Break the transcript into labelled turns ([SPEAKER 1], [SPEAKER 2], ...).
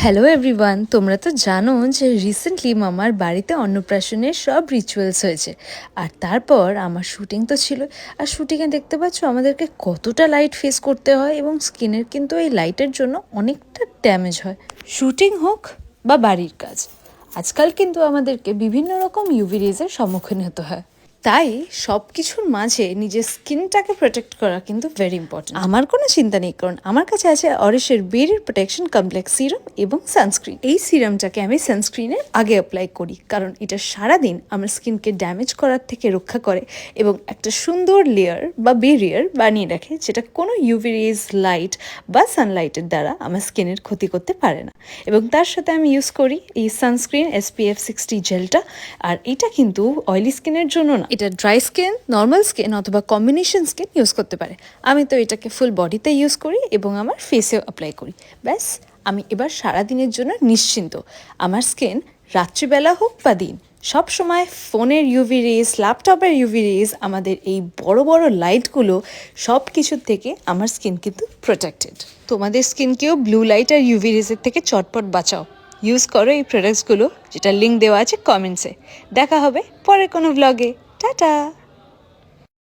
[SPEAKER 1] Hello everyone, তোমরা তো জানো যে রিসেন্টলি মামার বাড়িতে অন্নপ্রাশনের সব রিচুয়ালস হয়েছে। আর তারপর আমার শুটিং তো ছিল। আর শুটিংয়ে দেখতে পাচ্ছ আমাদেরকে কতটা লাইট ফেস করতে হয়, এবং স্কিনের কিন্তু এই লাইটের জন্য অনেকটা ড্যামেজ হয়। শুটিং হোক বা বাড়ির কাজ, আজকাল কিন্তু আমাদেরকে বিভিন্ন রকম ইউভি রেজের সম্মুখীন হতে হয়। তাই সব কিছুর মাঝে নিজের স্কিনটাকে প্রোটেক্ট করা কিন্তু ভেরি ইম্পর্টেন্ট। আমার কোনো চিন্তা নেই, কারণ আমার কাছে আছে অরিশের বেরির প্রোটেকশন কমপ্লেক্স সিরাম এবং সানস্ক্রিন। এই সিরামটাকে আমি সানস্ক্রিনের আগে অ্যাপ্লাই করি, কারণ এটা সারাদিন আমার স্কিনকে ড্যামেজ করার থেকে রক্ষা করে এবং একটা সুন্দর লেয়ার বা বেরিয়ার বানিয়ে রাখে, যেটা কোনো ইউভি রেজ, লাইট বা সানলাইটের দ্বারা আমার স্কিনের ক্ষতি করতে পারে না। এবং তার সাথে আমি ইউজ করি এই সানস্ক্রিন SPF 60 জেলটা। আর এটা কিন্তু অয়েলি স্কিনের জন্য না, এটা ড্রাই স্কিন, নর্মাল স্কিন অথবা কম্বিনেশন স্কিন ইউজ করতে পারে। আমি তো এটাকে ফুল বডিতে ইউজ করি এবং আমার ফেসেও অ্যাপ্লাই করি। ব্যাস, আমি এবার সারাদিনের জন্য নিশ্চিন্ত। আমার স্কিন রাত্রিবেলা হোক বা দিন, সব সময় ফোনের ইউভি রেজ, ল্যাপটপের ইউভি রেজ, আমাদের এই বড় বড় লাইটগুলো সব কিছুর থেকে আমার স্কিন কিন্তু প্রোটেক্টেড। তোমাদের স্কিনকেও ব্লু লাইট আর ইউভি রেজের থেকে চটপট বাঁচাও। ইউজ করো এই প্রোডাক্টসগুলো, যেটা লিঙ্ক দেওয়া আছে কমেন্টসে। দেখা হবে পরের কোনো ভ্লগে। টাটা।